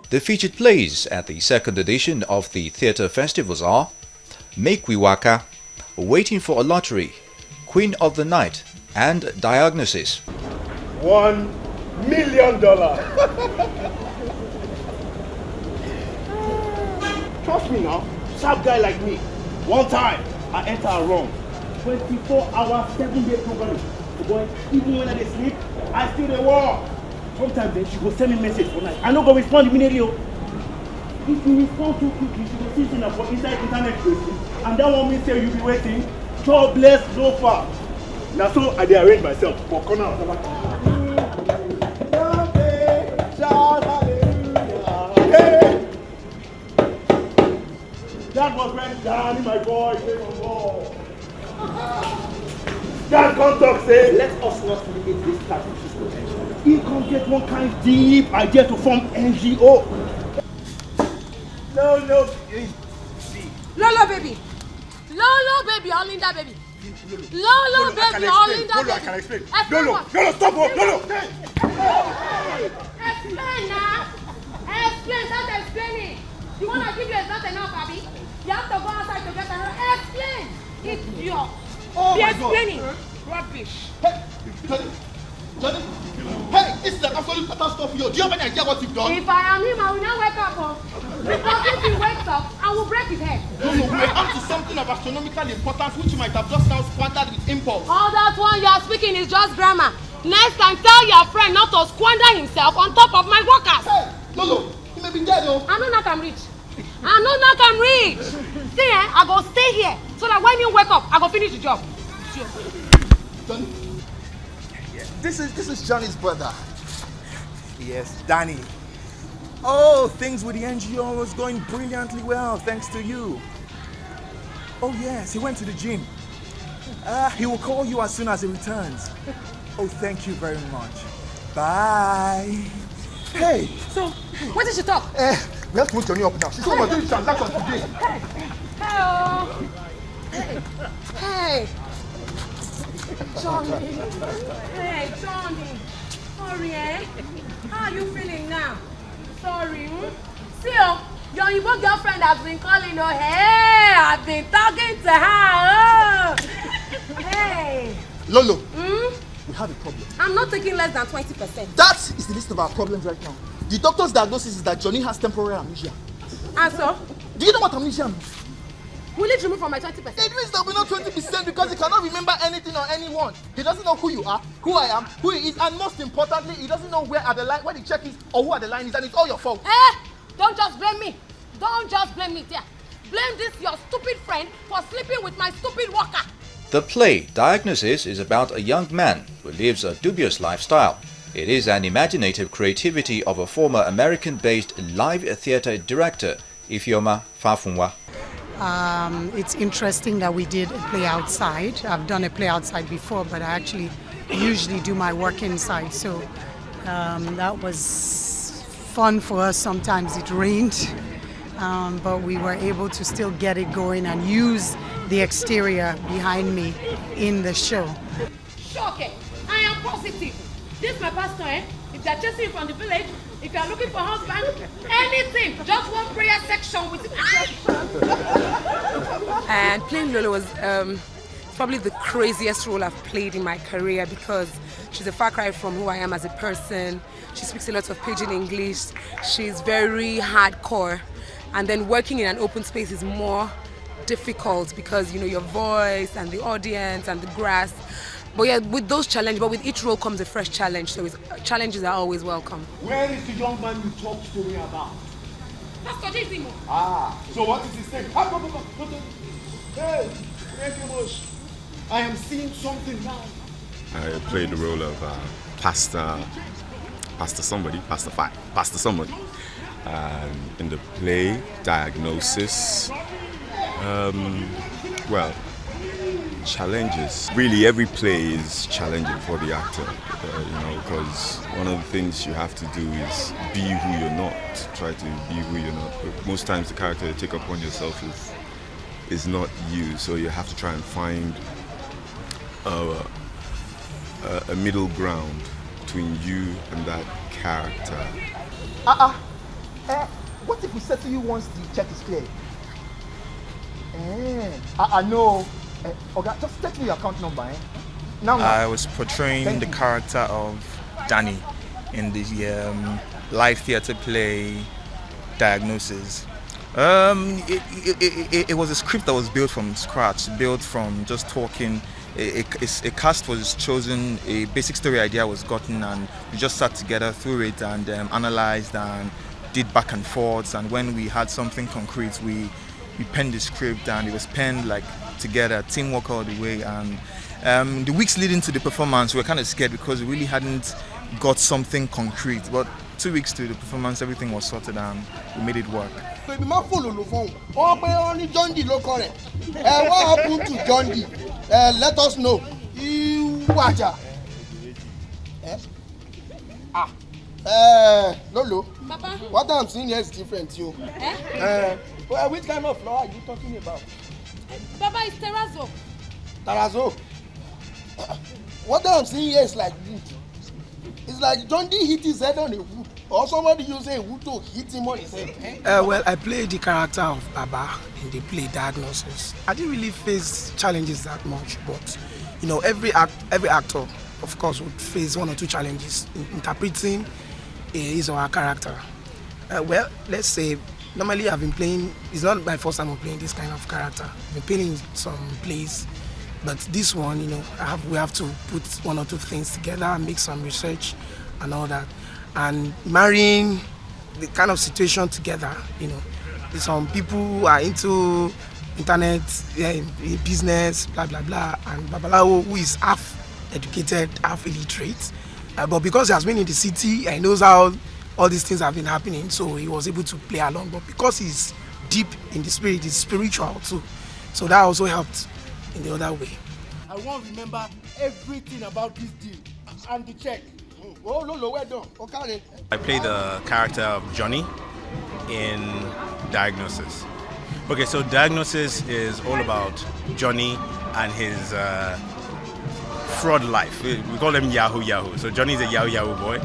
The featured plays at the second edition of the theatre festivals are Make We Waka, Waiting for a Lottery, Queen of the Night, and Diagnosis. $1 million. Trust me now, sharp guy like me. One time, I enter a room. 24-hour, 7-day program. Boy, even when I sleep, I still dey work. Sometimes then she go send me message for night. I no go respond immediately. If you respond too quickly, she go see things for inside internet waiting. And that one mean say you be waiting. Jobless so far. Now so I dey arrange myself for corner of the that was when Johnnie, my boy, came on board. That contact say, let us not limit this statutory potential. He can get one kind of deep idea to form NGO. Lolo baby. Lolo baby, all in that baby. Lolo baby, all in that baby. I can explain. Lolo, stop. Lolo. Explain now. Explain, start explaining. You want to give you a not enough, Abby? You have to go outside to get another. Explain. It's your. Be explaining. Rubbish. Hey, Johnnie. Hey, this is an absolute catastrophe. Do you have any idea what you've done? If I am him, I will not wake up. Because if he wakes up, I will break his head. No, we're on to something of astronomical importance which you might have just now squandered with impulse. All that one you are speaking is just grammar. Next time, tell your friend not to squander himself on top of my workers. Hey, Lolo, he may be dead, though. I know not I'm rich. See, I go stay here so that when you wake up, I go finish the job. Johnnie. This is Johnnie's brother. Yes, Danny. Oh, things with the NGO was going brilliantly well, thanks to you. Oh yes, he went to the gym. He will call you as soon as he returns. Oh, thank you very much. Bye. Hey. So, when did she talk? We have to move Johnnie up now. She's going to do the transaction today. Hey. Johnnie. Hey, Johnnie. Sorry, eh? How are you feeling now? Sorry, See, your Igbo girlfriend has been calling, hey, I've been talking to her, Hey. Lolo, we have a problem. I'm not taking less than 20%. That is the list of our problems right now. The doctor's diagnosis is that Johnnie has temporary amnesia. And so? Do you know what amnesia means? Will it remove from my 20%? It means there will be no 20% because he cannot remember anything or anyone. He doesn't know who you are, who I am, who he is, and most importantly, he doesn't know where the check is or who the line is, and it's all your fault. Don't just blame me. Don't just blame me, dear. Blame this your stupid friend for sleeping with my stupid worker. The play Diagnosis is about a young man who lives a dubious lifestyle. It is an imaginative creativity of a former American-based live theatre director, Ifeoma-Fafunwa. It's interesting that we did a play outside. I've done a play outside before, but I actually usually do my work inside. So that was fun for us. Sometimes it rained, but we were able to still get it going and use the exterior behind me in the show. Shocking! I am positive. This is my pastor, If they're chasing you from the village, if you're looking for a husband, anything, just one prayer section with And playing Lolo was probably the craziest role I've played in my career because she's a far cry from who I am as a person. She speaks a lot of pidgin English. She's very hardcore. And then working in an open space is more difficult because, your voice and the audience and the grass. But yeah, with those challenges, but with each role comes a fresh challenge, so challenges are always welcome. Where is the young man you talked to me about? Pastor Jizimo. So what is his name? Hey, I am seeing something now. I played the role of Pastor somebody. In the play, Diagnosis, challenges. Really, every play is challenging for the actor, because one of the things you have to do is be who you're not, try to be who you're not. But most times the character you take upon yourself is not you, so you have to try and find a middle ground between you and that character. What if we settle you once the check is cleared? I know. Okay, just text me your account number. Now. I was portraying the character of Johnnie in the live theatre play Diagnosis. It was a script that was built from scratch, built from just talking. A cast was chosen, a basic story idea was gotten, and we just sat together through it and analyzed and did back and forths. And when we had something concrete, we penned the script, and it was penned like together, teamwork all the way. And the weeks leading to the performance, we were kind of scared because we really hadn't got something concrete. But 2 weeks to the performance, everything was sorted and we made it work. What happened to Johnnie? Let us know. Lolo, Papa? what I'm seeing here is different, you. Which kind of flower are you talking about? Baba, it's terrazzo. Terrazzo? What I'm seeing here is like wood. It's like Johnnie hit his head on a wood, or somebody using a wood to hit him on his head. Well, I played the character of Baba in the play Diagnosis. I didn't really face challenges that much, but you know, every actor, of course, would face one or two challenges in interpreting his or her character. Well, let's say normally I've been playing. It's not my first time of playing this kind of character. I've been playing in some plays. But this one, you know, we have to put one or two things together, make some research and all that. And marrying the kind of situation together, you know. Some people who are into internet, business, blah, blah, blah. And Babalawo, who is half educated, half illiterate. But because he has been in the city, he knows how all these things have been happening, so he was able to play along. But because he's deep in the spirit, he's spiritual too. So that also helped in the other way. I won't remember everything about this deal and the check. Oh, Lolo, well done. Okay. I play the character of Johnnie in Diagnosis. Okay, so Diagnosis is all about Johnnie and his fraud life. We call him Yahoo. So Johnnie is a Yahoo boy,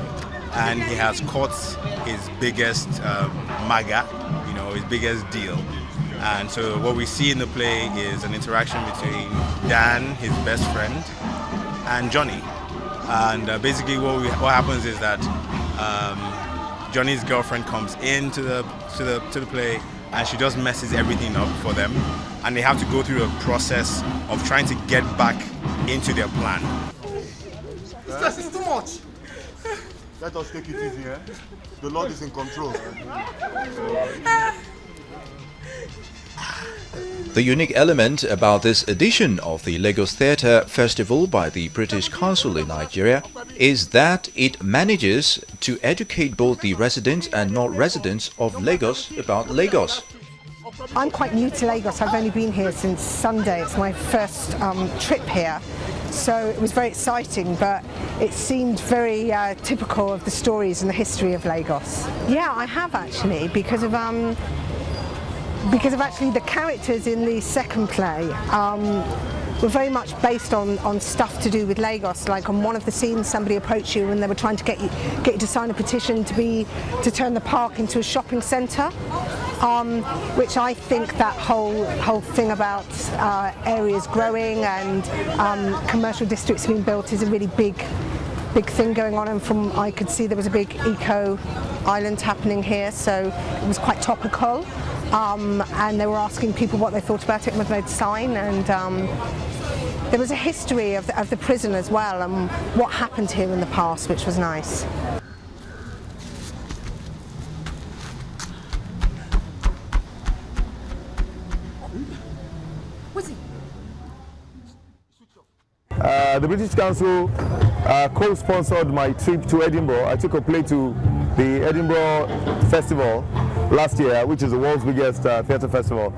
and he has caught his biggest maga, you know, his biggest deal. And so what we see in the play is an interaction between Dan, his best friend, and Johnnie. And basically what happens is that Johnnie's girlfriend comes into the play, and she just messes everything up for them. And they have to go through a process of trying to get back into their plan. This is too much. Let us take it easy, eh? The Lord is in control. The unique element about this edition of the Lagos Theatre Festival by the British Council in Nigeria is that it manages to educate both the residents and non-residents of Lagos about Lagos. I'm quite new to Lagos. I've only been here since Sunday. It's my first trip here. So it was very exciting, but it seemed very typical of the stories and the history of Lagos. Yeah, I have actually, because of actually the characters in the second play were very much based on stuff to do with Lagos. Like on one of the scenes, somebody approached you and they were trying to get you to sign a petition to turn the park into a shopping centre, which I think that whole thing about areas growing and commercial districts being built is a really big thing going on. And from I could see there was a big eco island happening here, so it was quite topical. And they were asking people what they thought about it with their sign, and there was a history of the prison as well and what happened here in the past, which was nice. The British Council co-sponsored my trip to Edinburgh. I took a play to the Edinburgh Festival last year, which is the world's biggest theatre festival.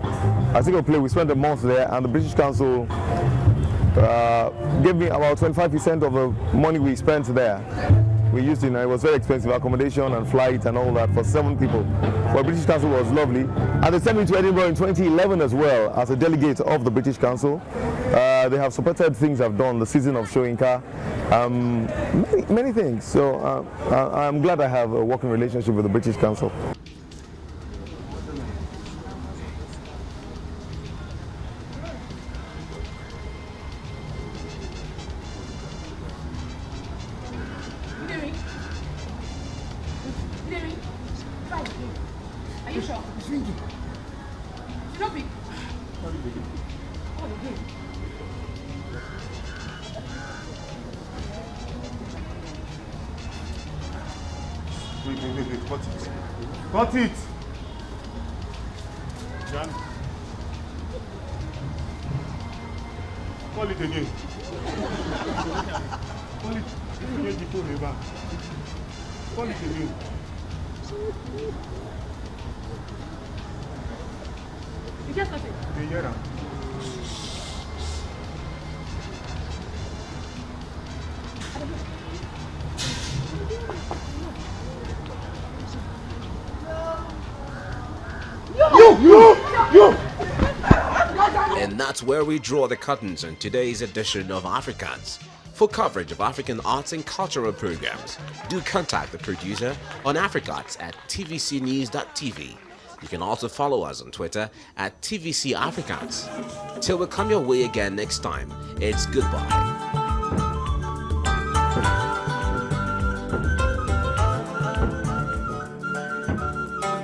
I took a play, we spent a month there, and the British Council gave me about 25% of the money we spent there. We used it, and it was very expensive, accommodation and flight and all that for 7 people. But the British Council was lovely. And they sent me to Edinburgh in 2011 as well as a delegate of the British Council. They have supported things I've done, the season of Showinka, many things. So I'm glad I have a working relationship with the British Council. Wait, cut it. Cut it! Jan. Call it again. Call it. Get the phone back. Call it again. You just cut it. You hear her? You! And that's where we draw the curtains on today's edition of Africans. For coverage of African arts and cultural programs, do contact the producer on africats@tvcnews.tv. You can also follow us on Twitter @TVCAfricans. Till we come your way again next time, it's goodbye.